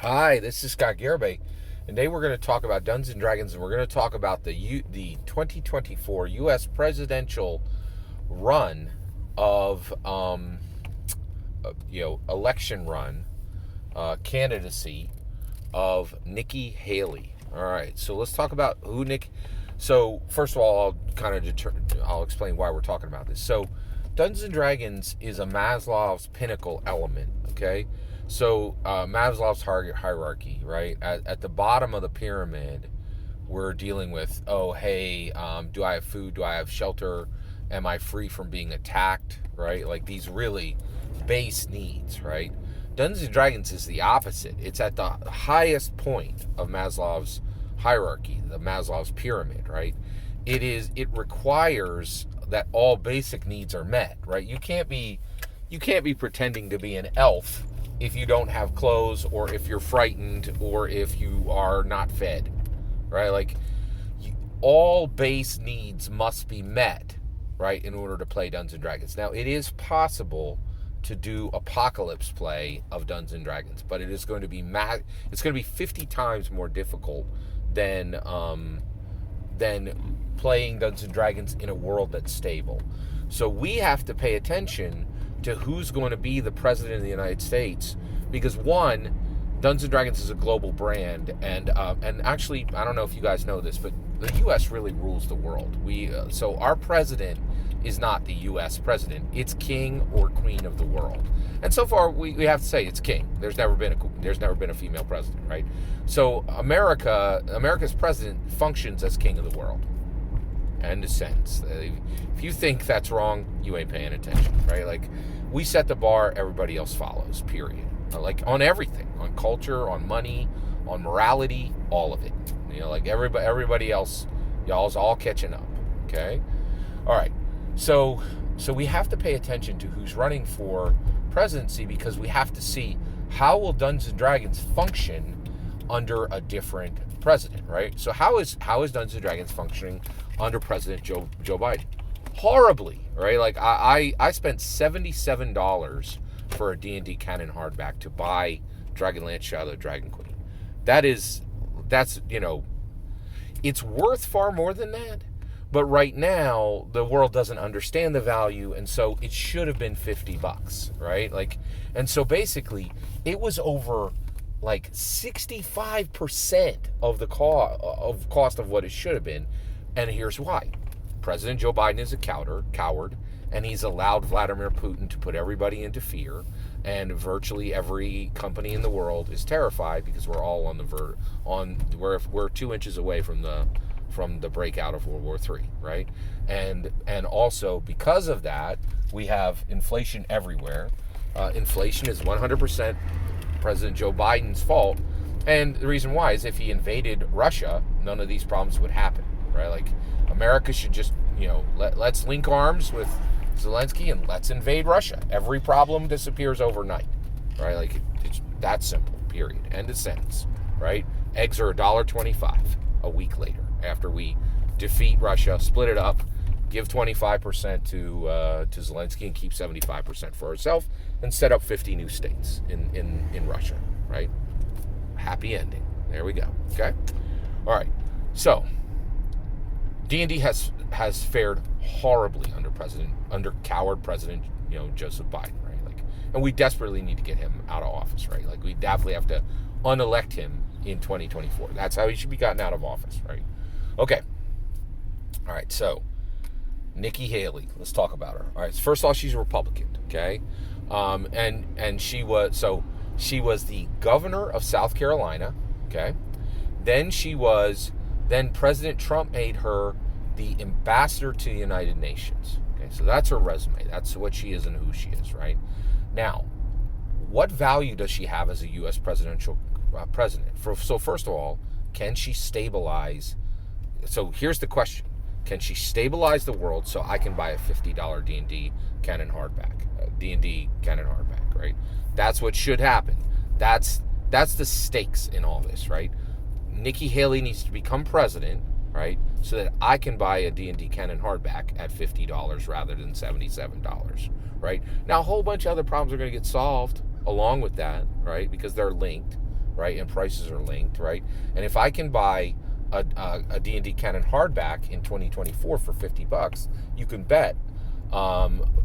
Hi, this is Scott Garibay, and today we're going to talk about Dungeons and Dragons, and we're going to talk about the 2024 U.S. presidential run of election run candidacy of Nikki Haley. All right, so let's talk about who Nick. So first of all, I'll explain why we're talking about this. So Dungeons and Dragons is a Maslow's pinnacle element. Okay. So Maslow's hierarchy, right? At the bottom of the pyramid, we're dealing with, oh, hey, do I have food? Do I have shelter? Am I free from being attacked? Right? Like these really base needs, right? Dungeons and Dragons is the opposite. It's at the highest point of Maslow's hierarchy, the Maslow's pyramid, right? It requires that all basic needs are met, right? You can't be pretending to be an elf if you don't have clothes, or if you're frightened, or if you are not fed, right? Like all base needs must be met, right, in order to play Dungeons and Dragons. Now, it is possible to do apocalypse play of Dungeons and Dragons, but it is going to be it's going to be 50 times more difficult than playing Dungeons and Dragons in a world that's stable. So we have to pay attention to who's going to be the president of the United States, because one, Dungeons and Dragons is a global brand, and actually, I don't know if you guys know this, but the U.S. really rules the world. So our president is not the U.S. president; it's king or queen of the world. And so far, we have to say it's king. There's never been a female president, right? So America's president functions as king of the world. End of sentence. If you think that's wrong, you ain't paying attention, right? Like, we set the bar, everybody else follows, period. Like, on everything, on culture, on money, on morality, all of it. Like everybody else, y'all's all catching up, okay? All right, so we have to pay attention to who's running for presidency, because we have to see how will Dungeons and Dragons function under a different president, right? So how is Dungeons and Dragons functioning under President Joe Biden? Horribly, right? Like I spent $77 for a D&D canon hardback to buy Dragonlance Shadow of the Dragon Queen. That's it's worth far more than that. But right now, the world doesn't understand the value, and so it should have been $50, right? Like, and so basically, it was over like 65% of the cost of what it should have been. And here's why. President Joe Biden is a coward, and he's allowed Vladimir Putin to put everybody into fear, and virtually every company in the world is terrified, because we're all we're 2 inches away from the breakout of World War III, right? And also because of that, we have inflation everywhere. Inflation is 100% President Joe Biden's fault, and the reason why is if he invaded Russia, none of these problems would happen, right? Like, America should just, let's link arms with Zelensky and let's invade Russia. Every problem disappears overnight, right? Like, it's that simple, period. End of sentence, right? Eggs are $1.25 a week later, after we defeat Russia, split it up, give 25% to Zelensky, and keep 75% for ourselves, and set up 50 new states in Russia, right? Happy ending. There we go. Okay? All right. So, D&D has fared horribly under coward President, Joseph Biden, right? Like, and we desperately need to get him out of office, right? Like, we definitely have to unelect him in 2024. That's how he should be gotten out of office, right? Okay. All right, so Nikki Haley, let's talk about her. All right, so first of all, she's a Republican, okay? And she was the governor of South Carolina, okay? Then President Trump made her the ambassador to the United Nations. Okay, so that's her resume. That's what she is and who she is, right? Now, what value does she have as a U.S. presidential president? So first of all, can she stabilize? So here's the question. Can she stabilize the world so I can buy a $50 D&D canon hardback? D&D canon hardback, right? That's what should happen. That's the stakes in all this, right? Nikki Haley needs to become president, right? So that I can buy a D&D canon hardback at $50 rather than $77, right? Now, a whole bunch of other problems are going to get solved along with that, right? Because they're linked, right? And prices are linked, right? And if I can buy a D&D Canon hardback in 2024 for $50, you can bet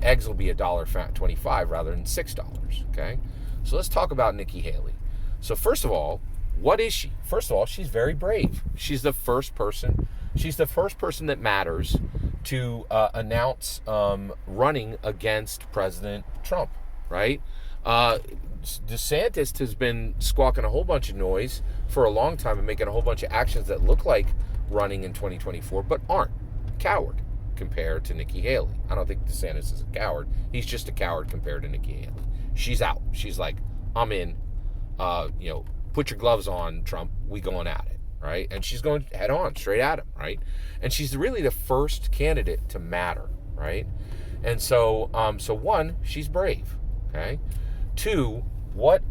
eggs will be $1.25 rather than $6, okay? So let's talk about Nikki Haley. So first of all, what is she? First of all, she's very brave. She's the first person that matters to announce running against President Trump, right? DeSantis has been squawking a whole bunch of noise for a long time and making a whole bunch of actions that look like running in 2024, but aren't. Coward compared to Nikki Haley. I don't think DeSantis is a coward. He's just a coward compared to Nikki Haley. She's out. She's like, I'm in. Put your gloves on, Trump. We going at it, right? And she's going head on, straight at him, right? And she's really the first candidate to matter, right? And so one, she's brave, okay? Two, what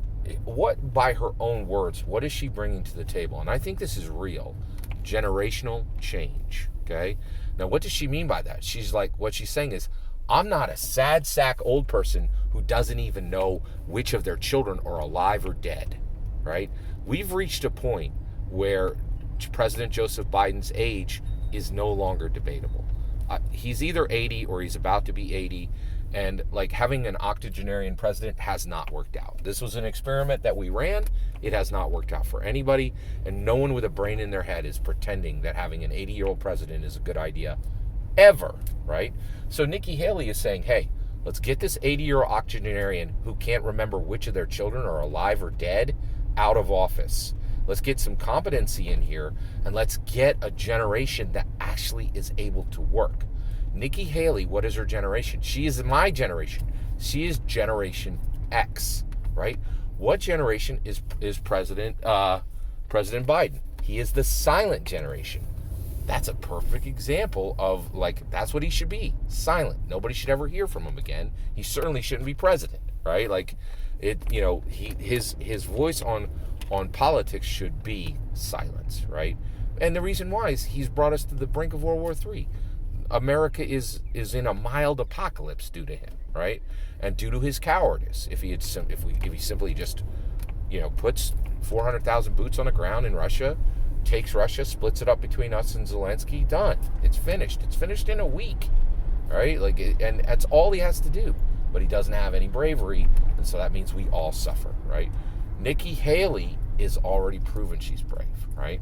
by her own words, what is she bringing to the table? And I think this is real. Generational change, okay? Now, what does she mean by that? She's like, what she's saying is, I'm not a sad sack old person who doesn't even know which of their children are alive or dead, right? We've reached a point where President Joseph Biden's age is no longer debatable. He's either 80 or he's about to be 80, and like having an octogenarian president has not worked out. This was an experiment that we ran. It has not worked out for anybody, and no one with a brain in their head is pretending that having an 80-year-old president is a good idea ever, right? So Nikki Haley is saying, hey, let's get this 80-year-old octogenarian who can't remember which of their children are alive or dead out of office. Let's get some competency in here, and let's get a generation that actually is able to work. Nikki Haley, what is her generation? She is my generation. She is Generation X, right? What generation is President Biden? He is the silent generation. That's a perfect example of, like, that's what he should be, silent. Nobody should ever hear from him again. He certainly shouldn't be president, right? Like, his voice on politics should be silence, right? And the reason why is he's brought us to the brink of World War III. America is in a mild apocalypse due to him, right? And due to his cowardice. If he simply just, puts 400,000 boots on the ground in Russia, takes Russia, splits it up between us and Zelensky, done. It's finished. It's finished in a week, right? And that's all he has to do. But he doesn't have any bravery, and so that means we all suffer, right? Nikki Haley is already proven she's brave, right?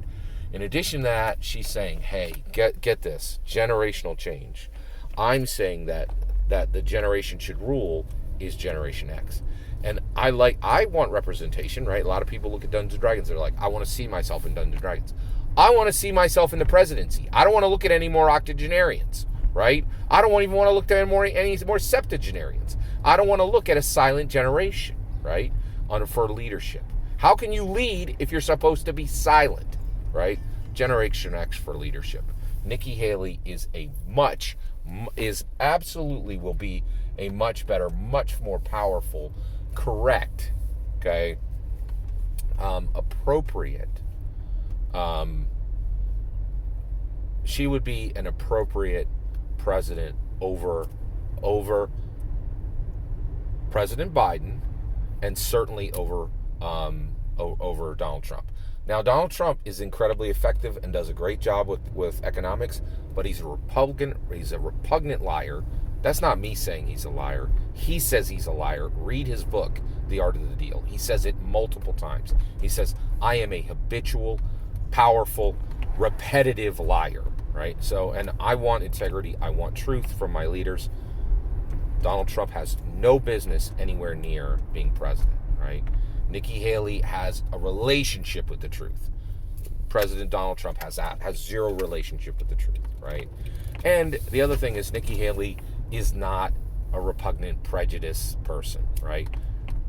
In addition to that, she's saying, hey, get this, generational change. I'm saying that the generation should rule is Generation X. And I want representation, right? A lot of people look at Dungeons & Dragons, they're like, I want to see myself in Dungeons & Dragons. I want to see myself in the presidency. I don't want to look at any more octogenarians, right? I don't even want to look at any more septuagenarians. I don't want to look at a silent generation, right, for leadership. How can you lead if you're supposed to be silent, right? Generation X for leadership. Nikki Haley absolutely will be a much better, much more powerful, correct, okay, appropriate. She would be an appropriate president over President Biden, and certainly over Donald Trump. Now, Donald Trump is incredibly effective and does a great job with economics, but he's a Republican. He's a repugnant liar. That's not me saying he's a liar. He says he's a liar. Read his book, The Art of the Deal. He says it multiple times. He says, I am a habitual, powerful, repetitive liar, right? So, and I want integrity. I want truth from my leaders. Donald Trump has no business anywhere near being president, right? Nikki Haley has a relationship with the truth. President Donald Trump has zero relationship with the truth, right? And the other thing is Nikki Haley is not a repugnant prejudice person, right?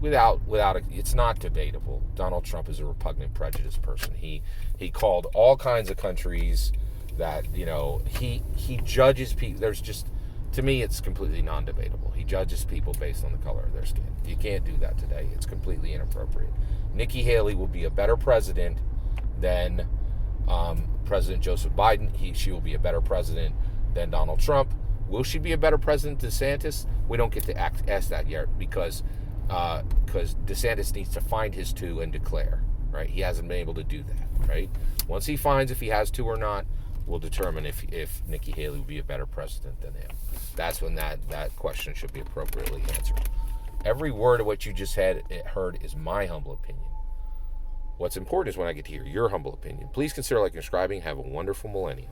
It's not debatable. Donald Trump is a repugnant prejudice person. He called all kinds of countries that, he judges people. To me, it's completely non-debatable. He judges people based on the color of their skin. You can't do that today. It's completely inappropriate. Nikki Haley will be a better president than President Joseph Biden. She will be a better president than Donald Trump. Will she be a better president than DeSantis? We don't get to ask that yet because DeSantis needs to find his two and declare, right? He hasn't been able to do that, right? Once he finds if he has to or not, will determine if Nikki Haley would be a better president than him. That's when that question should be appropriately answered. Every word of what you just heard is my humble opinion. What's important is when I get to hear your humble opinion. Please consider liking and subscribing. Have a wonderful millennium.